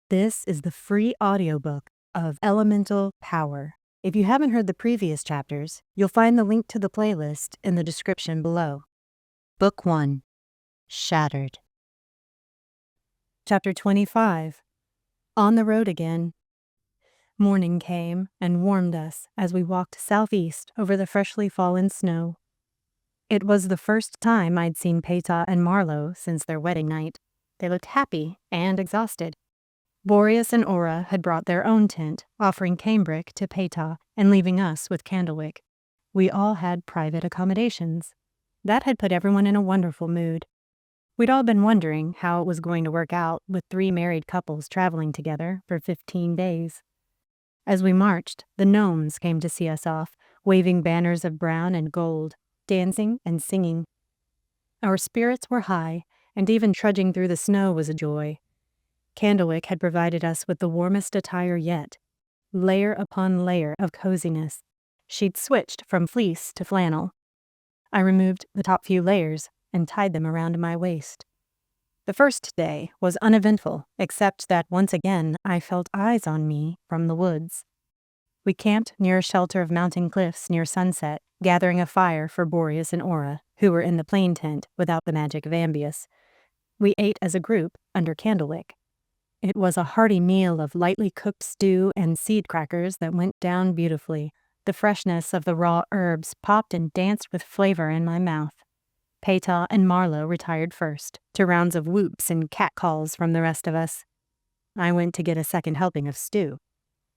This is the free audiobook of Elemental Power. If you haven't heard the previous chapters, you'll find the link to the playlist in the description below. Book 1, Shattered. Chapter 25, On the Road Again. Morning came and warmed us as we walked southeast over the freshly fallen snow. It was the first time I'd seen Peta and Marlowe since their wedding night. They looked happy and exhausted. Boreas and Aura had brought their own tent, offering cambric to Peta and leaving us with Candlewick. We all had private accommodations. That had put everyone in a wonderful mood. We'd all been wondering how it was going to work out with 3 married couples traveling together for 15 days. As we marched, the gnomes came to see us off, waving banners of brown and gold, dancing and singing. Our spirits were high, and even trudging through the snow was a joy. Candlewick had provided us with the warmest attire yet, layer upon layer of coziness. She'd switched from fleece to flannel. I removed the top few layers and tied them around my waist. The first day was uneventful, except that once again I felt eyes on me from the woods. We camped near a shelter of mountain cliffs near sunset, gathering a fire for Boreas and Aura, who were in the plain tent without the magic of Ambius. We ate as a group under Candlewick. It was a hearty meal of lightly cooked stew and seed crackers that went down beautifully. The freshness of the raw herbs popped and danced with flavor in my mouth. Peta and Marlowe retired first, to rounds of whoops and catcalls from the rest of us. I went to get a second helping of stew.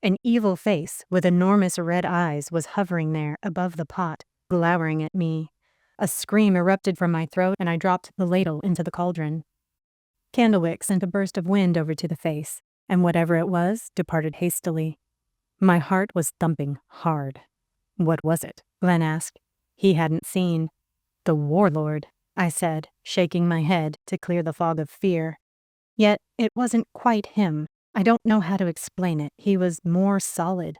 An evil face with enormous red eyes was hovering there above the pot, glowering at me. A scream erupted from my throat, and I dropped the ladle into the cauldron. Candlewick sent a burst of wind over to the face, and whatever it was departed hastily. My heart was thumping hard. What was it? Glenn asked. He hadn't seen. The warlord, I said, shaking my head to clear the fog of fear. Yet it wasn't quite him. I don't know how to explain it. He was more solid.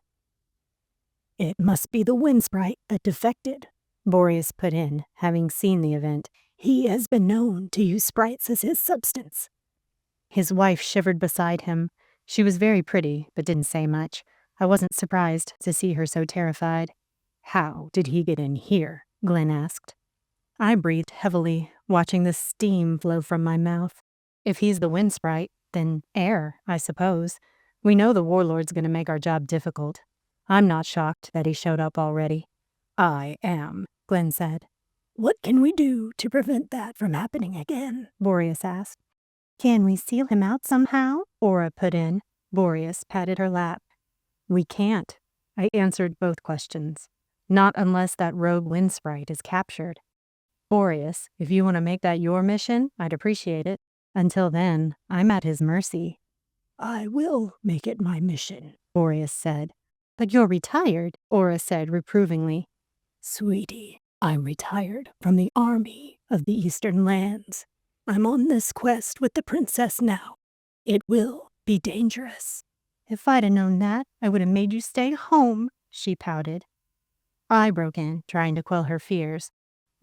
It must be the wind sprite that defected, Boreas put in, having seen the event. He has been known to use sprites as his substance. His wife shivered beside him. She was very pretty, but didn't say much. I wasn't surprised to see her so terrified. How did he get in here? Glenn asked. I breathed heavily, watching the steam flow from my mouth. If he's the wind sprite, then air, I suppose. We know the warlord's going to make our job difficult. I'm not shocked that he showed up already. I am, Glenn said. What can we do to prevent that from happening again? Boreas asked. Can we seal him out somehow? Aura put in. Boreas patted her lap. We can't. I answered both questions. Not unless that rogue wind sprite is captured. Boreas, if you want to make that your mission, I'd appreciate it. Until then, I'm at his mercy. I will make it my mission, Boreas said. But you're retired, Aura said reprovingly. Sweetie, I'm retired from the army of the Eastern Lands. I'm on this quest with the princess now. It will be dangerous. If I'd have known that, I would have made you stay home, she pouted. I broke in, trying to quell her fears.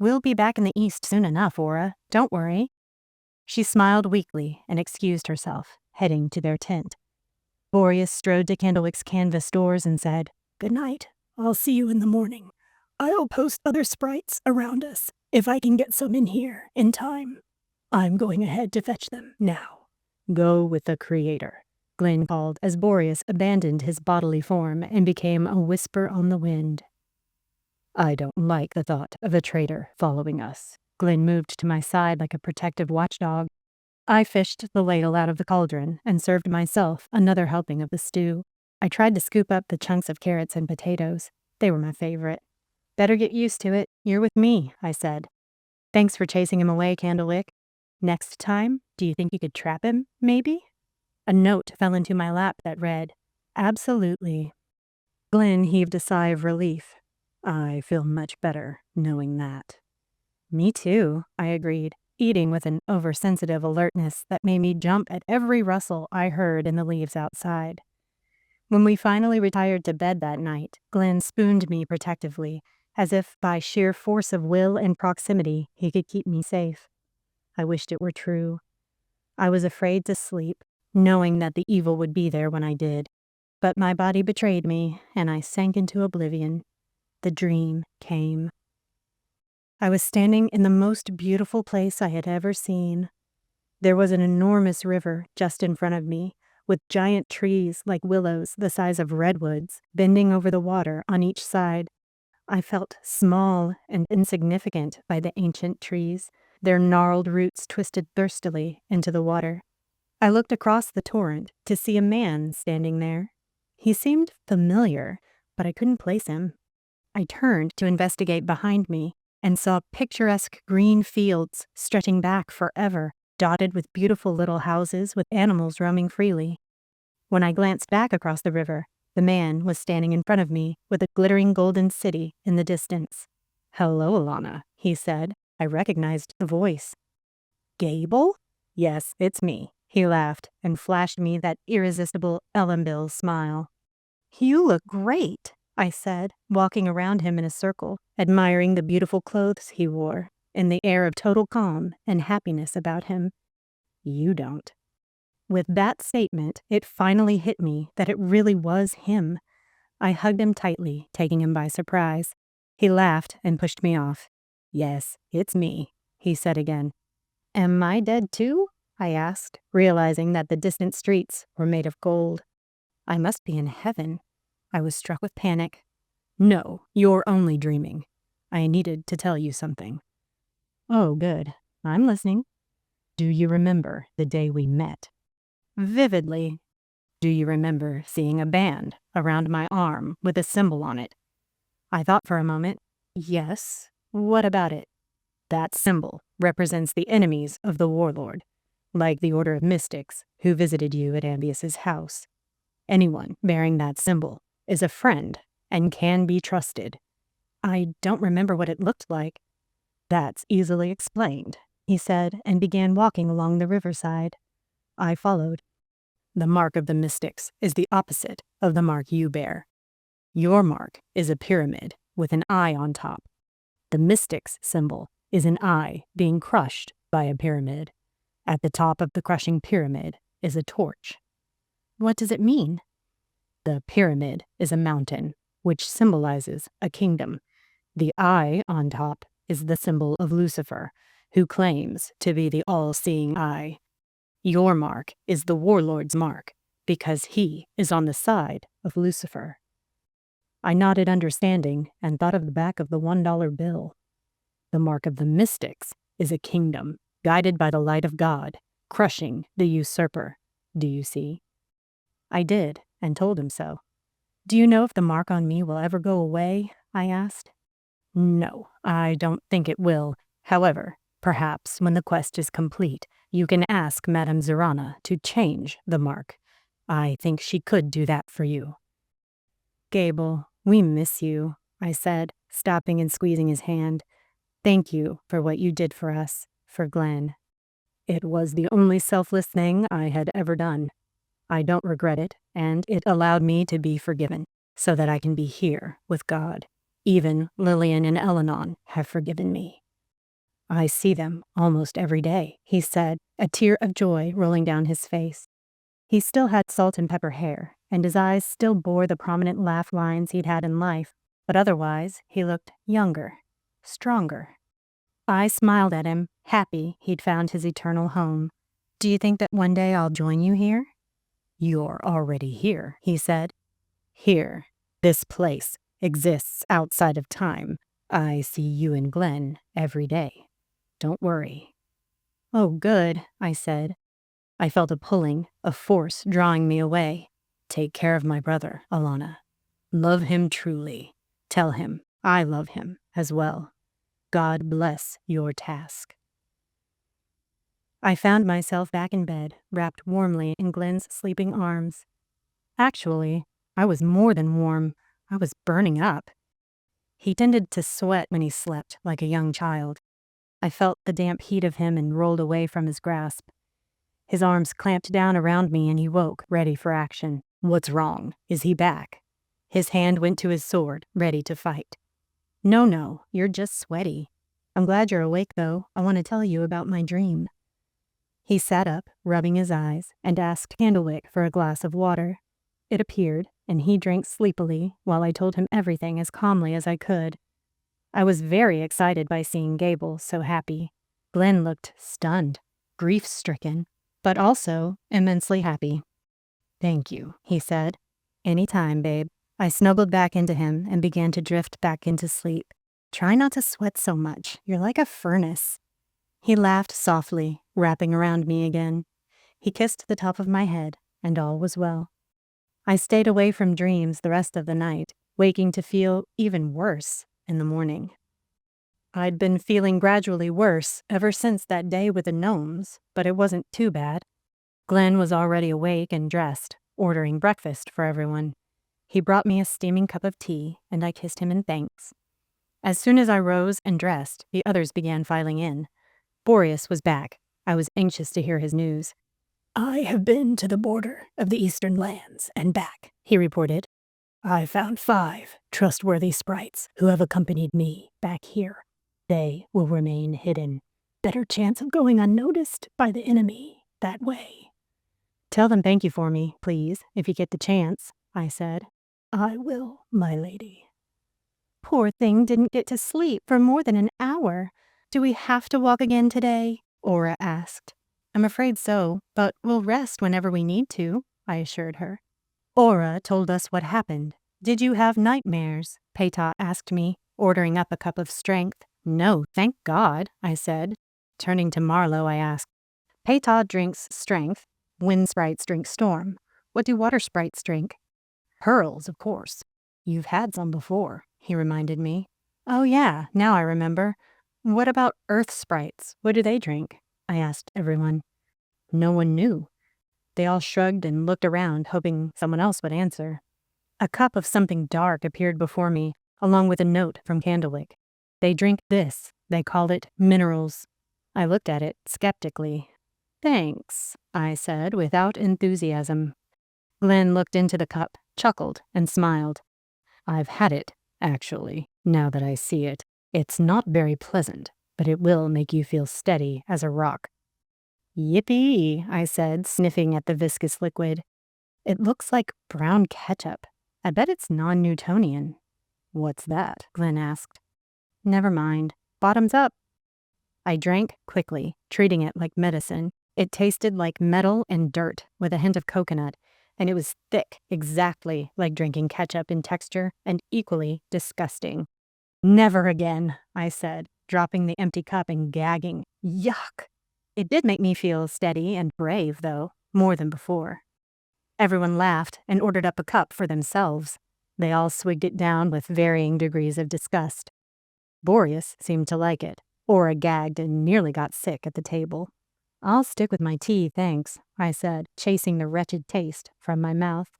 We'll be back in the East soon enough, Aura. Don't worry. She smiled weakly and excused herself, heading to their tent. Boreas strode to Candlewick's canvas doors and said, Good night. I'll see you in the morning. I'll post other sprites around us, if I can get some in here in time. I'm going ahead to fetch them now. Go with the Creator, Glenn called as Boreas abandoned his bodily form and became a whisper on the wind. I don't like the thought of a traitor following us. Glenn moved to my side like a protective watchdog. I fished the ladle out of the cauldron and served myself another helping of the stew. I tried to scoop up the chunks of carrots and potatoes. They were my favorite. Better get used to it. You're with me, I said. Thanks for chasing him away, Candlewick. Next time, do you think you could trap him, maybe? A note fell into my lap that read, Absolutely. Glenn heaved a sigh of relief. I feel much better knowing that. Me too, I agreed, eating with an oversensitive alertness that made me jump at every rustle I heard in the leaves outside. When we finally retired to bed that night, Glenn spooned me protectively, as if by sheer force of will and proximity he could keep me safe. I wished it were true. I was afraid to sleep, knowing that the evil would be there when I did. But my body betrayed me, and I sank into oblivion. The dream came. I was standing in the most beautiful place I had ever seen. There was an enormous river just in front of me, with giant trees like willows the size of redwoods bending over the water on each side. I felt small and insignificant by the ancient trees, their gnarled roots twisted thirstily into the water. I looked across the torrent to see a man standing there. He seemed familiar, but I couldn't place him. I turned to investigate behind me and saw picturesque green fields stretching back forever, dotted with beautiful little houses with animals roaming freely. When I glanced back across the river, the man was standing in front of me with a glittering golden city in the distance. "Hello, Alana," he said. I recognized the voice. "Gable?" "Yes, it's me." He laughed and flashed me that irresistible Ellenbill smile. "You look great," I said, walking around him in a circle, admiring the beautiful clothes he wore, and the air of total calm and happiness about him. "You don't." With that statement, it finally hit me that it really was him. I hugged him tightly, taking him by surprise. He laughed and pushed me off. "Yes, it's me," he said again. "Am I dead too?" I asked, realizing that the distant streets were made of gold. I must be in heaven. I was struck with panic. "No, you're only dreaming. I needed to tell you something." "Oh, good. I'm listening." "Do you remember the day we met?" "Vividly." "Do you remember seeing a band around my arm with a symbol on it?" I thought for a moment. "Yes. What about it?" "That symbol represents the enemies of the warlord, like the Order of Mystics who visited you at Ambius's house. Anyone bearing that symbol is a friend and can be trusted." "I don't remember what it looked like." "That's easily explained," he said, and began walking along the riverside. I followed. "The mark of the mystics is the opposite of the mark you bear. Your mark is a pyramid with an eye on top. The mystics' symbol is an eye being crushed by a pyramid. At the top of the crushing pyramid is a torch." "What does it mean?" "The pyramid is a mountain, which symbolizes a kingdom. The eye on top is the symbol of Lucifer, who claims to be the all-seeing eye. Your mark is the warlord's mark, because he is on the side of Lucifer." I nodded understanding and thought of the back of the $1 bill. "The mark of the mystics is a kingdom, guided by the light of God, crushing the usurper. Do you see?" I did, and told him so. "Do you know if the mark on me will ever go away?" I asked. "No, I don't think it will. However, perhaps when the quest is complete, you can ask Madame Zurana to change the mark. I think she could do that for you." "Gable, we miss you," I said, stopping and squeezing his hand. "Thank you for what you did for us, for Glenn. It was the only selfless thing I had ever done. I don't regret it, and it allowed me to be forgiven, so that I can be here with God. Even Lillian and Elenon have forgiven me." "I see them almost every day," he said, a tear of joy rolling down his face. He still had salt and pepper hair, and his eyes still bore the prominent laugh lines he'd had in life, but otherwise he looked younger, stronger. I smiled at him, happy he'd found his eternal home. "Do you think that one day I'll join you here?" "You're already here," he said. "Here. This place exists outside of time. I see you and Glenn every day. Don't worry." "Oh, good," I said. I felt a pulling, a force drawing me away. "Take care of my brother, Alana. Love him truly. Tell him I love him as well. God bless your task." I found myself back in bed, wrapped warmly in Glenn's sleeping arms. Actually, I was more than warm. I was burning up. He tended to sweat when he slept like a young child. I felt the damp heat of him and rolled away from his grasp. His arms clamped down around me and he woke, ready for action. "What's wrong? Is he back?" His hand went to his sword, ready to fight. No, you're just sweaty. I'm glad you're awake, though. I want to tell you about my dream." He sat up, rubbing his eyes, and asked Candlewick for a glass of water. It appeared, and he drank sleepily while I told him everything as calmly as I could. I was very excited by seeing Gable so happy. Glenn looked stunned, grief-stricken, but also immensely happy. "Thank you," he said. "Any time, babe." I snuggled back into him and began to drift back into sleep. "Try not to sweat so much. You're like a furnace." He laughed softly, wrapping around me again. He kissed the top of my head, and all was well. I stayed away from dreams the rest of the night, waking to feel even worse in the morning. I'd been feeling gradually worse ever since that day with the gnomes, but it wasn't too bad. Glenn was already awake and dressed, ordering breakfast for everyone. He brought me a steaming cup of tea, and I kissed him in thanks. As soon as I rose and dressed, the others began filing in. Boreas was back. I was anxious to hear his news. "I have been to the border of the Eastern Lands and back," he reported. "I found 5 trustworthy sprites who have accompanied me back here. They will remain hidden. Better chance of going unnoticed by the enemy that way." "Tell them thank you for me, please, if you get the chance," I said. "I will, my lady." "Poor thing didn't get to sleep for more than an hour. Do we have to walk again today?" Aura asked. "I'm afraid so, but we'll rest whenever we need to," I assured her. Aura told us what happened. "Did you have nightmares?" Peta asked me, ordering up a cup of strength. "No, thank God," I said. Turning to Marlowe, I asked, "Peta drinks strength. Wind sprites drink storm. What do water sprites drink?" "Pearls, of course. You've had some before," he reminded me. "Oh yeah, now I remember. What about earth sprites? What do they drink?" I asked everyone. No one knew. They all shrugged and looked around, hoping someone else would answer. A cup of something dark appeared before me, along with a note from Candlewick. "They drink this. They call it minerals." I looked at it skeptically. "Thanks," I said without enthusiasm. Glenn looked into the cup, chuckled, and smiled. "I've had it, actually, now that I see it. It's not very pleasant, but it will make you feel steady as a rock." "Yippee," I said, sniffing at the viscous liquid. "It looks like brown ketchup. I bet it's non-Newtonian." "What's that?" Glenn asked. "Never mind. Bottoms up." I drank quickly, treating it like medicine. It tasted like metal and dirt, with a hint of coconut, and it was thick, exactly like drinking ketchup in texture, and equally disgusting. "Never again," I said, dropping the empty cup and gagging. Yuck! It did make me feel steady and brave, though, more than before. Everyone laughed and ordered up a cup for themselves. They all swigged it down with varying degrees of disgust. Boreas seemed to like it. Aura gagged and nearly got sick at the table. "I'll stick with my tea, thanks," I said, chasing the wretched taste from my mouth.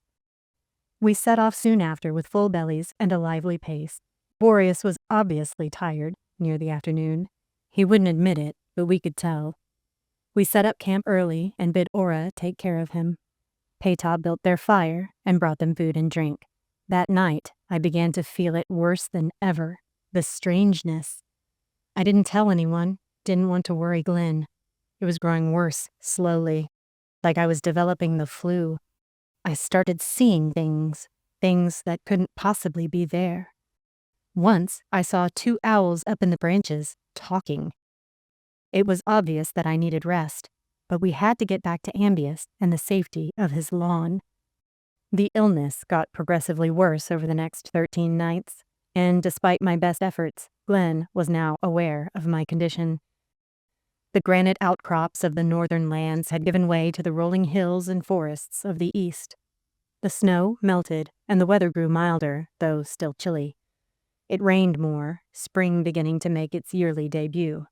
We set off soon after with full bellies and a lively pace. Boreas was obviously tired near the afternoon. He wouldn't admit it, but we could tell. We set up camp early and bid Aura take care of him. Peta built their fire and brought them food and drink. That night, I began to feel it worse than ever, the strangeness. I didn't tell anyone, didn't want to worry Glenn. It was growing worse, slowly, like I was developing the flu. I started seeing things that couldn't possibly be there. Once, I saw 2 owls up in the branches, talking. It was obvious that I needed rest, but we had to get back to Ambius and the safety of his lawn. The illness got progressively worse over the next 13 nights, and despite my best efforts, Glenn was now aware of my condition. The granite outcrops of the northern lands had given way to the rolling hills and forests of the east. The snow melted, and the weather grew milder, though still chilly. It rained more, spring beginning to make its yearly debut.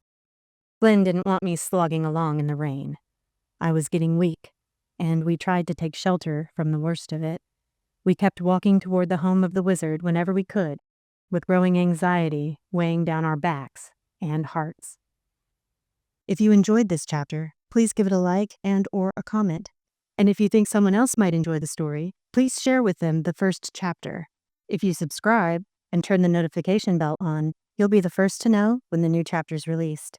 Glenn didn't want me slogging along in the rain. I was getting weak, and we tried to take shelter from the worst of it. We kept walking toward the home of the wizard whenever we could, with growing anxiety weighing down our backs and hearts. If you enjoyed this chapter, please give it a like and/or a comment. And if you think someone else might enjoy the story, please share with them the first chapter. If you subscribe and turn the notification bell on, you'll be the first to know when the new chapter's released.